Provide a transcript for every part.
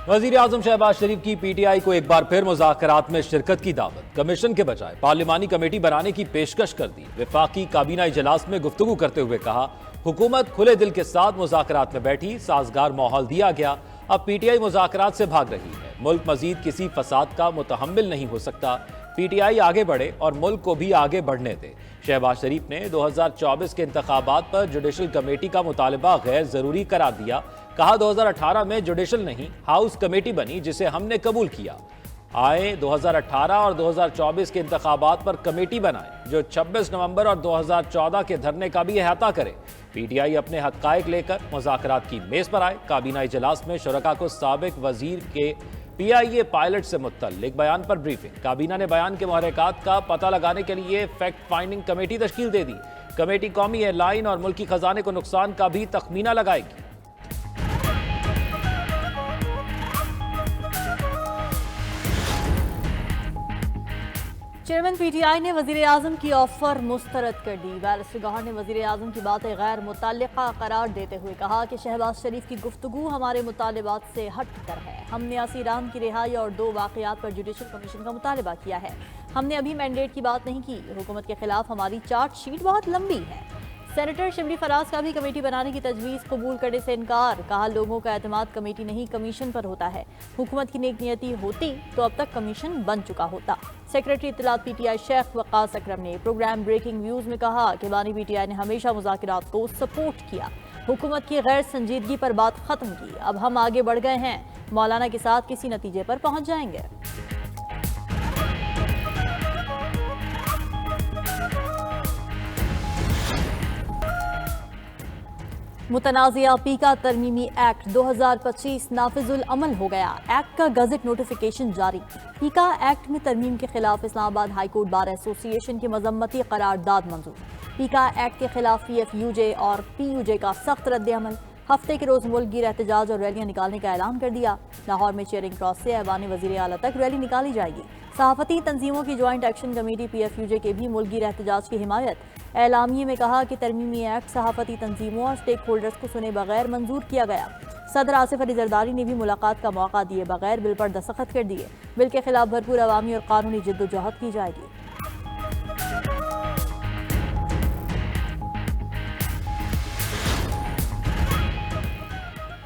वजीर आजम शहबाज शरीफ की पीटीआई को एक बार फिर मुज़ाकरात में शिरकत की दावत। कमीशन के बजाय पार्लिमानी कमेटी बनाने की पेशकश कर दी। वफाकी काबीना इजलास में गुफ्तगू करते हुए कहा, हुकूमत खुले दिल के साथ मुज़ाकरात में बैठी, साजगार माहौल दिया गया। अब पीटीआई मुज़ाकरात से भाग रही है। मुल्क मजीद किसी फसाद का मुतहम्मिल नहीं हो सकता। पीटीआई आगे बढ़े और मुल्क को भी आगे बढ़ने दे। शहबाज शरीफ ने 2024 के इंतखाबात पर जुडिशल कमेटी का मुतालबा गैर जरूरी करार दिया। कहा, 2018 में जुडिशल नहीं हाउस कमेटी बनी, जिसे हमने कबूल किया। आए 2018 और 2024 के इंतखाबात पर कमेटी बनाए जो 26 नवंबर और 2014 के धरने का भी अहाता करे। पीटीआई अपने हक़ाइक़ लेकर मुज़ाकरात की मेज पर आए। काबीना इजलास में शुरका को साबिक वजीर के पीआईए पायलट से मुत्तल्लिक बयान पर ब्रीफिंग। काबीना ने बयान के मुहर्रिकात का पता लगाने के लिए फैक्ट फाइंडिंग कमेटी तश्कील दे दी। कमेटी कौमी एयरलाइन और मुल्की खजाने को नुकसान का भी तखमीना लगाएगी। चेयरमैन पीटीआई ने वजीर आजम की ऑफर मुस्तरद कर दी। बैरिस्टर गौहर ने वजीर आजम की बातें गैर मुतल्लिका करार देते हुए कहा कि शहबाज शरीफ की गुफ्तगू हमारे मुतालिबात से हट कर है। हमने असीरान की रिहाई और 2 वाक़यात पर जुडिशल कमीशन का मुतालबा किया है। हमने अभी मैंडेट की बात नहीं की। हुकूमत के खिलाफ हमारी चार्जशीट बहुत लंबी है। सेनेटर शिबली फराज का भी कमेटी बनाने की तजवीज़ कबूल करने से इनकार। कहा, लोगों का एतमाद कमेटी नहीं कमीशन पर होता है। हुकूमत की नेक नियति होती तो अब तक कमीशन बन चुका होता। सेक्रेटरी इत्तलात पीटीआई शेख वक़ास अकरम ने प्रोग्राम ब्रेकिंग न्यूज़ में कहा कि बानी पीटीआई ने हमेशा मुज़ाकरात को सपोर्ट किया। हुकूमत की गैर संजीदगी पर बात खत्म की। अब हम आगे बढ़ गए हैं। मौलाना के साथ किसी नतीजे पर पहुंच जाएंगे। मुतनाज़िया पीका तरमीमी एक्ट 2025 नाफिजुल अमल हो गया। एक्ट का गजट नोटिफिकेशन जारी। पीका एक्ट में तरमीम के खिलाफ इस्लामाबाद हाईकोर्ट बार एसोसिएशन की मजम्मती करारदाद मंजूर। पीका एक्ट के खिलाफ पीएफयूजे और पीयूजे का सख्त रद्द-ए-अमल। हफ्ते के रोज मुल्क गिर एहतजाज और रैलियां निकालने का ऐलान कर दिया। लाहौर में चेयरिंग क्रॉस से ऐवान वज़ीर आला तक रैली निकाली जाएगी। सहाफती तंजीमों की ज्वाइंट एक्शन कमेटी पीएफयूजे के भी मुल्क गिर एहतजाज की हिमायत। एलामिये में कहा कि तरमीमी एक्ट सहाफती तंजीमों और स्टेक होल्डर्स को सुने बगैर मंजूर किया गया। सदर आसिफ अली जरदारी ने भी मुलाकात का मौका दिए बगैर बिल पर दस्तखत कर दिए। बिल के खिलाफ भरपूर अवामी और कानूनी जिद्दोजहद की जाएगी।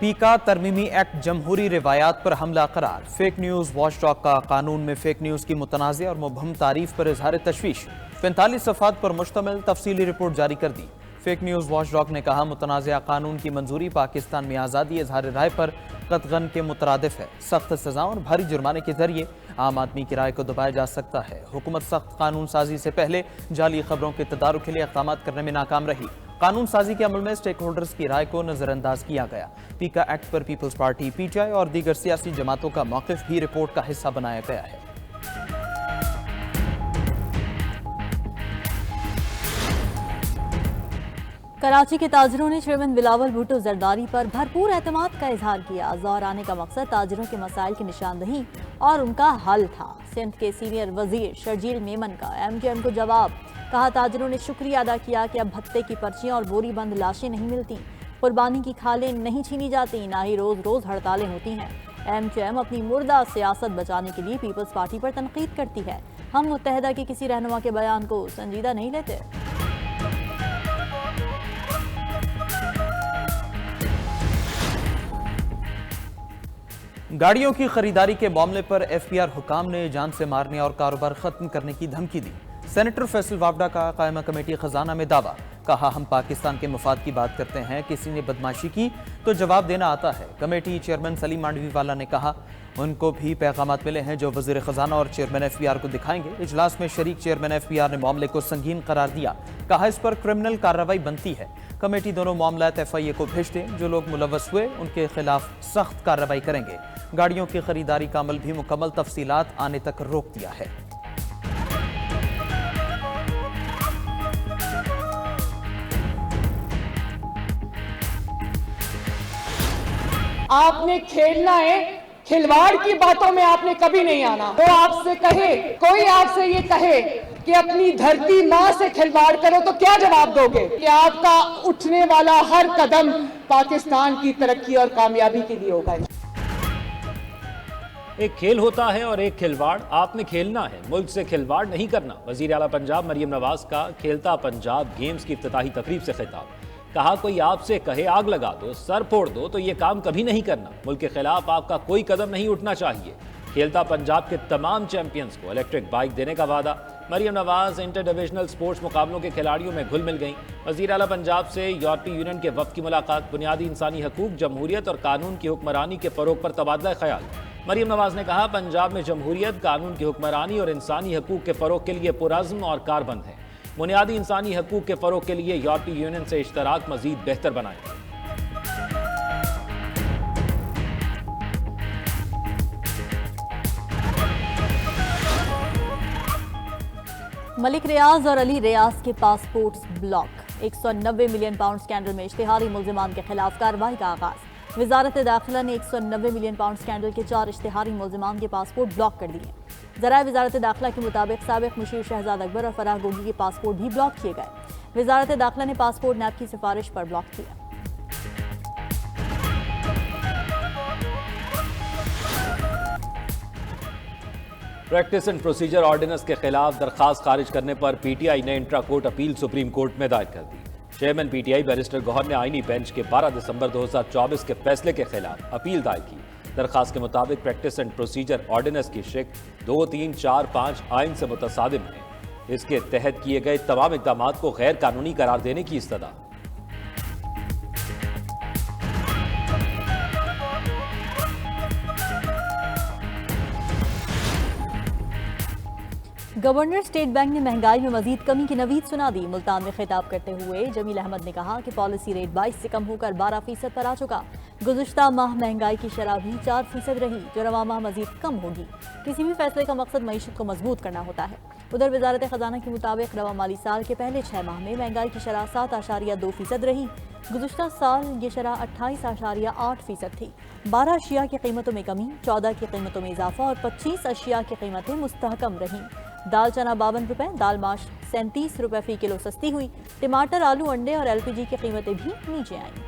पीका तरमीमी एक्ट जमहूरी रिवायात पर हमला करार। फेक न्यूज़ वॉचडॉग का कानून में फेक न्यूज़ की मुतनाज़ और मुबहम तारीफ पर इजहार तशवीश। 45 सफ़ात पर मुश्तमिल तफसीली रिपोर्ट जारी कर दी। फेक न्यूज़ वॉचडॉग ने कहा, मुतनाज़ कानून की मंजूरी पाकिस्तान में आज़ादी इजहार राय पर कतगन के मुतरादिफ है। सख्त सज़ा और भारी जुर्माने के जरिए आम आदमी की राय को दबाया जा सकता है। हुकूमत सख्त कानून साजी से पहले जाली खबरों के तदारुक के लिए इक़दाम करने में नाकाम रही। कानून साजी के अमल में स्टेक होल्डर्स की राय को नजरअंदाज किया गया। पीका एक्ट पर पीपल्स पार्टी, पीटीआई और दीगर सियासी जमातों का मौक़िफ़ भी रिपोर्ट का हिस्सा बनाया गया है। कराची के ताजिरों ने चेयरमैन बिलावल भुट्टो जरदारी पर भरपूर एतमाद का इजहार किया। ज़ोहर आने का मकसद ताजिरों के मसाइल की निशानदही और उनका हल था। सिंध के सीनियर वजीर शर्जील मेमन का एमकेएम को जवाब। कहा, ताजिरों ने शुक्रिया अदा किया कि अब भत्ते की पर्चियां और बोरी बंद लाशें नहीं मिलती, कुर्बानी की खालें नहीं छीनी जाती, ना ही रोज रोज हड़तालें होती हैं। एमकेएम अपनी मुर्दा सियासत बचाने के लिए पीपल्स पार्टी पर तनकीद करती है। हम मुत्तहदा के किसी रहनुमा के बयान को संजीदा नहीं लेते। गाड़ियों की खरीदारी के मामले पर एफपीआर हुकाम ने जान से मारने और कारोबार खत्म करने की धमकी दी। सेनेटर फैसल वावडा का कायमा कमेटी खजाना में दावा। कहा, हम पाकिस्तान के मफाद की बात करते हैं, किसी ने बदमाशी की तो जवाब देना आता है। कमेटी चेयरमैन सलीम मांडवीवाला ने कहा, उनको भी पैगामात मिले हैं जो वज़ीर खजाना और चेयरमैन एफपीआर को दिखाएंगे। इजलास में शरीक चेयरमैन एफपीआर ने मामले को संगीन करार दिया। कहा, इस पर क्रिमिनल कार्रवाई बनती है। कमेटी दोनों मामलात एफआईए को भेज दें। जो लोग मुलव्वस हुए उनके खिलाफ सख्त कार्रवाई करेंगे। गाड़ियों की खरीदारी का अमल भी मुकम्मल तफसीलात आने तक रोक दिया है। आपने खेलना है, खिलवाड़ की बातों में आपने कभी नहीं आना। तो आपसे कहे, कोई आपसे ये कहे कि अपनी धरती माँ से खिलवाड़ करो तो क्या जवाब दोगे? कि आपका उठने वाला हर कदम पाकिस्तान की तरक्की और कामयाबी के लिए होगा। एक खेल होता है और एक खिलवाड़, आपने खेलना है, मुल्क से खिलवाड़ नहीं करना। वजीर आला पंजाब मरियम नवाज का खेलता पंजाब गेम्स की इफ्तिताही तकरीब से खिताब। कहा कोई आपसे कहे आग लगा दो, सर फोड़ दो तो ये काम कभी नहीं करना। मुल्क के खिलाफ आपका कोई कदम नहीं उठना चाहिए। खेलता पंजाब के तमाम चैंपियंस को इलेक्ट्रिक बाइक देने का वादा। Maryam Nawaz inter divisional sports मुकाबलों के खिलाड़ियों में घुल मिल गईं। वज़ीर आला पंजाब से यूरोपीय यूनियन के वफ़द की मुलाकात। बुनियादी इंसानी हकूक, जमहूरियत और कानून की हुक्मरानी के फ़रोग पर तबादला ख्याल। मरियम नवाज ने कहा पंजाब में जमहूरियत, कानून की हुक्मरानी और इंसानी हकूक के फ़रोग के लिए पुरज़्म और कारबंद है। बुनियादी इंसानी हकूक के फ़रोग के लिए यूरोपीय यूनियन से इश्तराक मज़ीद बेहतर बनाएंगे। मलिक रियाज और अली रियाज के passports block. 190 million pound scandal में इश्तिहारी मुल्जिमान के खिलाफ कार्रवाई का आगाज। वजारत दाखिला ने 190 मिलियन पाउंड स्कैंडल के 4 इश्तिहारी मुल्जिमान के पासपोर्ट ब्लॉक कर दिए। ज़राए वजारत दाखिला के मुताबिक साबिक मुशीर शहजाद अकबर और फराह गोगी के पासपोर्ट भी ब्लॉक किए गए। वजारत दाखिला ने पासपोर्ट नैब की सिफारिश पर ब्लॉक किया। प्रैक्टिस एंड प्रोसीजर ऑर्डिनेंस के खिलाफ दरखास्त खारिज करने पर पीटीआई ने intra court appeal supreme court में दायर कर दी। चेयरमैन पीटीआई बैरिस्टर गौहर ने आईनी बेंच के 12 दिसंबर 2024 के फैसले के खिलाफ अपील दायर की। दरखास्त के मुताबिक प्रैक्टिस एंड प्रोसीजर ऑर्डिनेंस की शिक 2, 3, 4, 5 आइन से मुतसादिम है। इसके तहत किए गए तमाम इक़दाम को गैर कानूनी करार देने की इस्तदा। गवर्नर स्टेट बैंक ने महंगाई में मजीद कमी की नवीद सुना दी। मुल्तान में खिताब करते हुए जमील अहमद ने कहा कि पॉलिसी रेट 22 से कम होकर 12% पर आ चुका। गुज़िश्ता माह महंगाई की शरह भी 4% रही, जो रवा माह मजीद कम होगी। किसी भी फैसले का मकसद मईशत को मजबूत करना होता है। उधर वजारत खजाना के मुताबिक रवा माली साल के पहले 6 माह में महंगाई की शरह 7.2% रही। गुज़िश्ता साल ये शरह 28.8% थी। 12 अशिया की कीमतों में कमी, 14 की कीमतों में इजाफा और 25 अशिया की कीमतें मुस्तहकम रहीं। दाल चना 52 रुपए, दाल माश 37 रुपए फी किलो सस्ती हुई। टमाटर, आलू, अंडे और LPG की कीमतें भी नीचे आईं।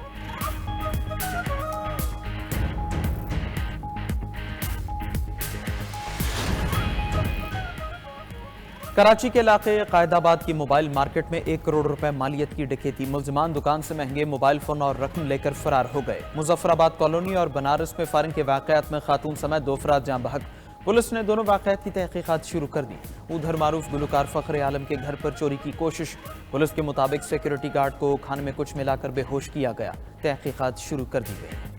कराची के इलाके कायदाबाद की मोबाइल मार्केट में 1 करोड़ रुपए मालियत की डकैती। मुल्जिमान दुकान से महंगे मोबाइल फोन और रकम लेकर फरार हो गए। मुजफ्फराबाद कॉलोनी और बनारस में फायरिंग के वाकयात में खातून समेत 2 अफराद जाँ बहक। पुलिस ने दोनों वाकयात की तहकीकात शुरू कर दी। उधर मारूफ गुलकार फखर आलम के घर पर चोरी की कोशिश। पुलिस के मुताबिक सिक्योरिटी गार्ड को खाने में कुछ मिलाकर बेहोश किया गया। तहकीकात शुरू कर दी गई।